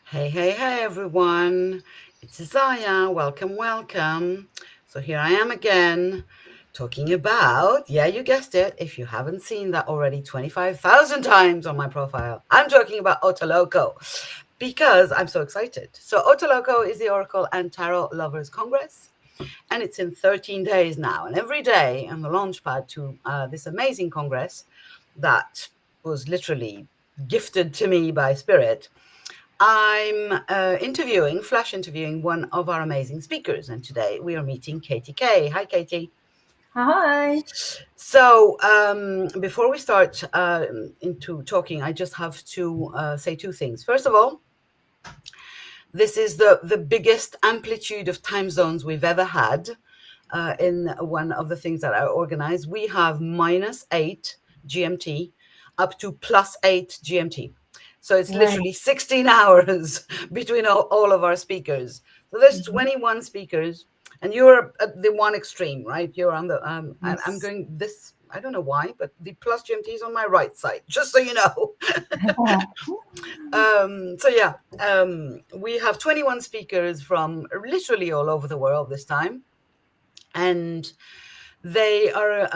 Hey, hey, hey, everyone. It's Zaya. Welcome, welcome. So here I am again talking about, yeah, you guessed it. If you haven't seen that already 25,000 times on my profile, I'm talking about OTALOCO because I'm so excited. So, OTALOCO is the Oracle and Tarot Lovers Congress, and it's in 13 days now. And every day on the launchpad to this amazing congress that was literally gifted to me by Spirit, I'm flash interviewing one of our amazing speakers. And today we are meeting Katy-K. Hi, Katy. Hi. So before we start into talking, I just have to say two things. First of all, this is the biggest amplitude of time zones we've ever had in one of the things that I organize. We have -8 GMT up to +8 GMT. So it's Wow. literally 16 hours between all of our speakers. So there's Mhm. 21 speakers, and you're at the one extreme, right? You're on the, and I'm Yes. going this, I don't know why, but the plus GMT is on my right side, just so you know. So yeah, we have 21 speakers from literally all over the world this time. And they are,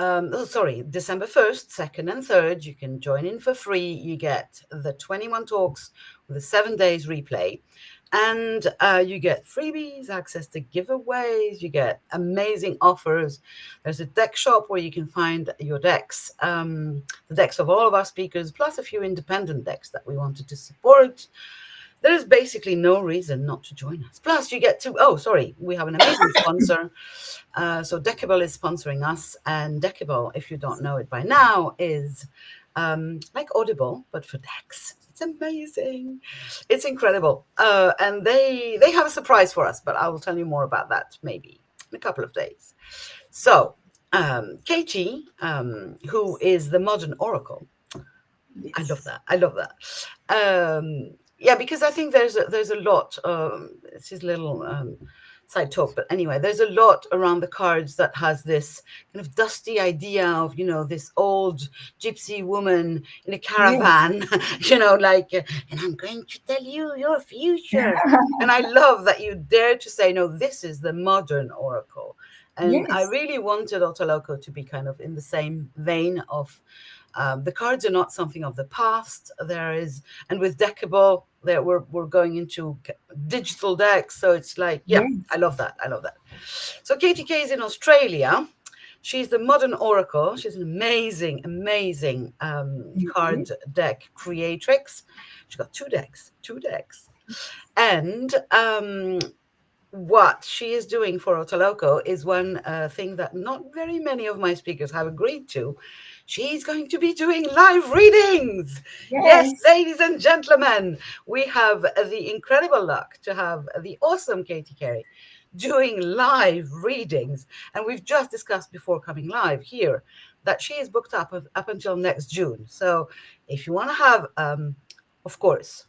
December 1st, 2nd, and 3rd. You can join in for free. You get the 21 talks with a 7 days replay. And you get freebies, access to giveaways, you get amazing offers. There's a deck shop where you can find your decks, the decks of all of our speakers, plus a few independent decks that we wanted to support. There is basically no reason not to join us. Plus, you get to, we have an amazing sponsor. So Deckible is sponsoring us, and Deckible, if you don't know it by now, is like Audible, but for decks. It's amazing. It's incredible. And they have a surprise for us, but I will tell you more about that maybe in a couple of days. So, Katie, who is the modern oracle, I love Yes. that. I love that. Yeah, because I think there's a lot. It's his little side talk, but anyway, there's a lot around the cards that has this kind of dusty idea of this old gypsy woman in a Yes. caravan, and I'm going to tell you your future. And I love that you dare to say, no, this is the modern oracle. And I Yes. really wanted Otaloco to be kind of in the same vein of the cards are not something of the past. There is, and with Deckible, there we're going into digital decks. So it's like, yeah, I Yes. love that. I love that. So Katy-K is in Australia. She's the modern oracle. She's an amazing, amazing Thank you. card deck creatrix. She's got two decks, and what she is doing for Otaloco is one thing that not very many of my speakers have agreed to. She's going to be doing live readings. Yes, Yes. ladies and gentlemen, we have the incredible luck to have the awesome Katy Carey doing live readings. And we've just discussed before coming live here that she is booked up until next June. So if you want to have, of course,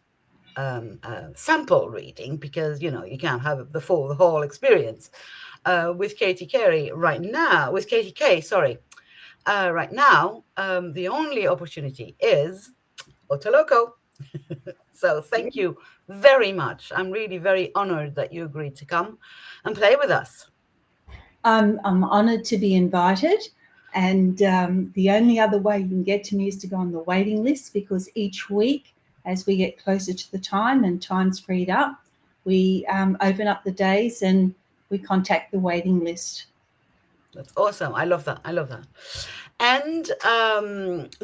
sample reading, because you can't have the whole experience with Katy Carey right now. With Katy-K, sorry, right now the only opportunity is Otaloco. So thank Yes. you very much. I'm really very honored that you agreed to come and play with us. I'm honoured to be invited. And the only other way you can get to me is to go on the waiting list because each week, as we get closer to the time and time's freed up, we open up the days and we contact the waiting list. That's awesome. I love that. I love that. And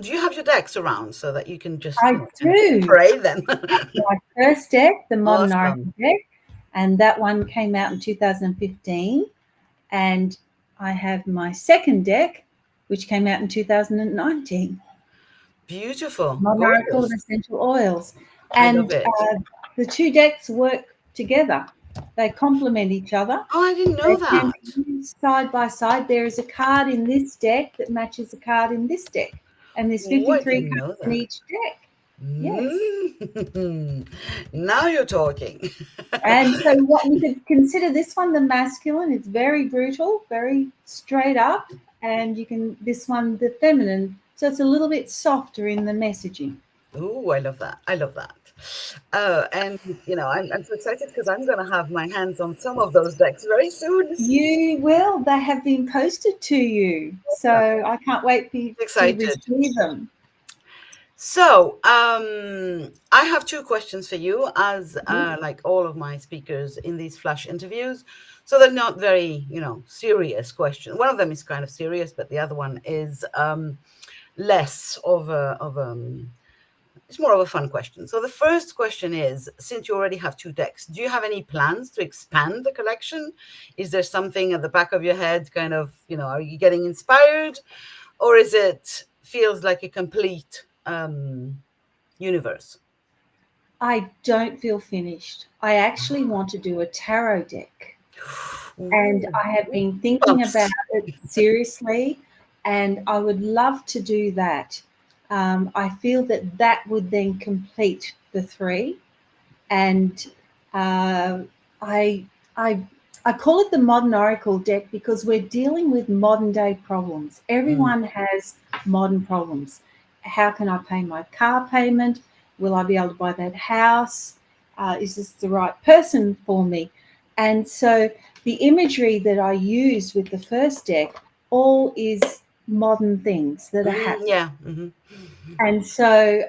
do you have your decks around so that you can just I kind of do. pray them? My first deck, the Modern Awesome. Oracle deck, and that one came out in 2015. And I have my second deck, which came out in 2019, Beautiful. Modern Oracle of Gorgeous. Essential Oils. I love And it. the two decks work together. They complement each other. Oh, I didn't know They can that. be used side by side. There is a card in this deck that matches a card in this deck. And there's Oh, I 53 didn't know cards in that. each deck. Yes. Mm. Now you're talking. And so what you could consider this one the masculine, it's very brutal, very straight up, and you can this one the feminine, so it's a little bit softer in the messaging. Ooh, I love that. I love that. And I'm so excited because I'm going to have my hands on some of those decks very soon. You will. They have been posted to you. So Yeah, I can't wait for you to excited. receive them. So, I have two questions for you, as like all of my speakers in these flash interviews. So they're not very, serious questions. One of them is kind of serious, but the other one is less of it's more of a fun question. So the first question is, since you already have two decks, do you have any plans to expand the collection? Is there something at the back of your head, kind of, are you getting inspired, or is it feels like a complete universe? I don't feel finished. I actually want to do a tarot deck. And Ooh, I have been thinking about bumps. it seriously, and I would love to do that. I feel that that would then complete the three, and I I I call it the modern oracle deck because we're dealing with modern day problems. Mm, Everyone has modern problems. How can I pay my car payment? Will I be able to buy that house? Is this the right person for me? And so the imagery that I use with the first deck all is modern things that are happening. yeah. And so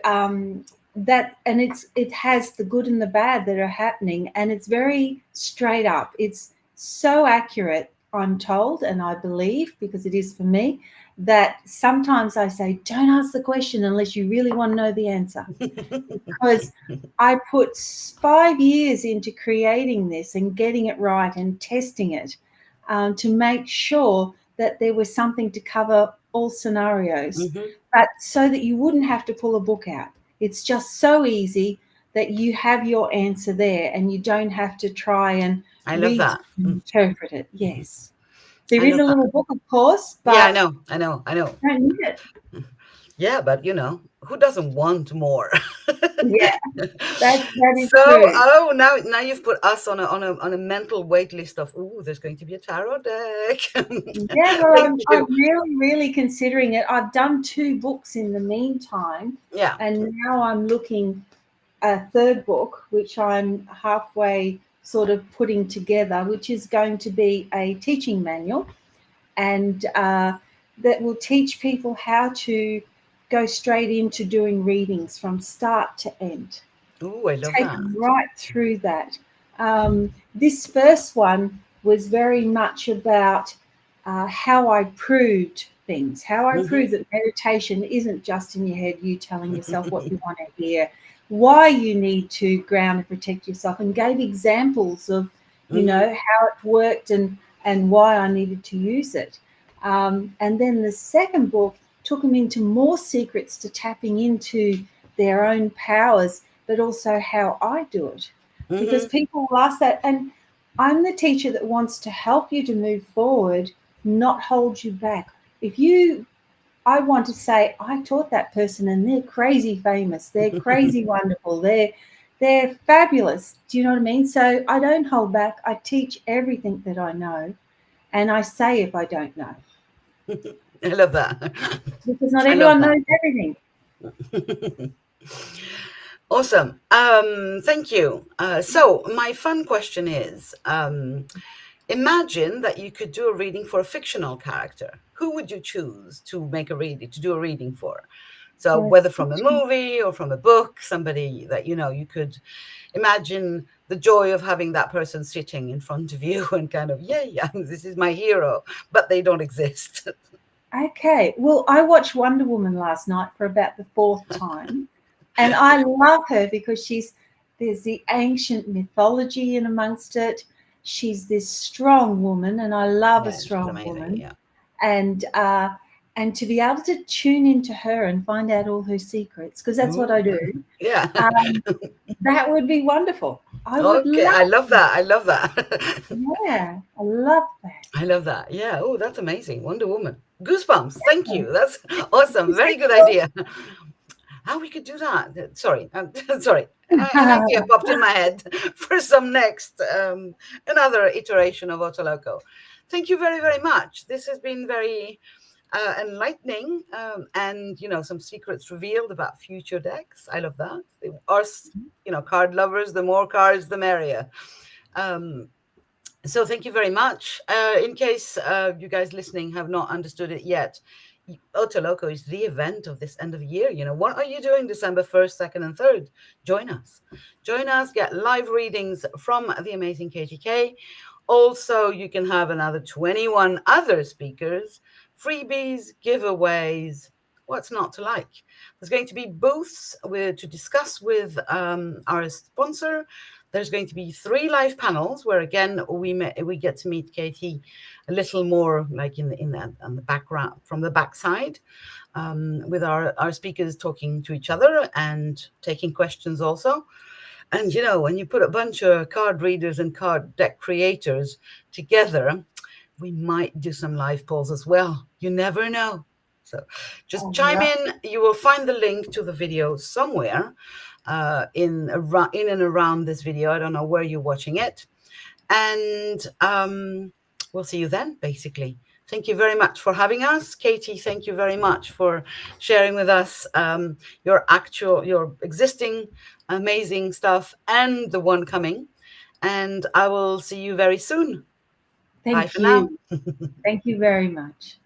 that, and it has the good and the bad that are happening, and it's very straight up. It's so accurate, I'm told, and I believe, because it is for me, that sometimes I say, don't ask the question unless you really want to know the answer, because I put 5 years into creating this and getting it right and testing it, to make sure that there was something to cover all scenarios, but so that you wouldn't have to pull a book out. It's just so easy that you have your answer there and you don't have to try and I love read that. and interpret it. Yes. There I is love a that. little book, of course, Yeah, but I know. I don't need it. Yeah, but who doesn't want more? Yeah, that is So, true. oh, now you've put us on a mental wait list of, oh, there's going to be a tarot deck. Yeah, well, Thank I'm you. really, really considering it. I've done 2 books in the meantime, Yeah. and now I'm looking a third book, which I'm halfway sort of putting together, which is going to be a teaching manual, and that will teach people how to go straight into doing readings from start to end, Oh, I love take that. right through that. This first one was very much about how I proved things, how I proved that meditation isn't just in your head, you telling yourself what you want to hear, why you need to ground and protect yourself, and gave examples of, how it worked and why I needed to use it. And then the second book took them into more secrets to tapping into their own powers, but also how I do it. Because people will ask that. And I'm the teacher that wants to help you to move forward, not hold you back. I want to say, I taught that person and they're crazy famous, they're crazy wonderful, they're fabulous. Do you know what I mean? So I don't hold back. I teach everything that I know, and I say if I don't know, I love that. because not I love everyone that. knows everything. Awesome. Thank you. So my fun question is, imagine that you could do a reading for a fictional character. Who would you choose to do a reading for? So For a whether from a fiction. movie or from a book, somebody that you could imagine the joy of having that person sitting in front of you and kind of, yeah, this is my hero, but they don't exist. Okay. Well, I watched Wonder Woman last night for about the fourth time. And I love her because there's the ancient mythology in amongst it. She's this strong woman, and I love a Yeah, she's strong amazing. woman. Yeah. And to be able to tune into her and find out all her secrets, because that's what I Ooh, do, yeah. um, that would be wonderful. I would Okay, I love love that. that. I love that. Yeah, I love that. I love that. Yeah. Oh, that's amazing. Wonder Woman. Goosebumps. Thank you. That's awesome. Very good idea. How we could do that? Sorry, sorry. An idea popped in my head for some next another iteration of Otoloco. Thank you very very much. This has been very enlightening, and some secrets revealed about future decks. I love that. Us, card lovers, the more cards, the merrier. So thank you very much. In case you guys listening have not understood it yet, OTALOCO is the event of this end of year. What are you doing December 1st, 2nd, and 3rd? Join us. Join us, get live readings from the amazing Katy-K. Also, you can have another 21 other speakers, freebies, giveaways. What's not to like? There's going to be booths to discuss with our sponsor. There's going to be 3 live panels where, again, we get to meet Katy a little more, like on the background, from the backside, with our speakers talking to each other and taking questions also. And when you put a bunch of card readers and card deck creators together, we might do some live polls as well. You never know. So just chime in. You will find the link to the video somewhere in and around this video. I don't know where you're watching it. And we'll see you then, basically. Thank you very much for having us. Katy, thank you very much for sharing with us your existing amazing stuff and the one coming. And I will see you very soon. Thank Bye for now. Thank you very much.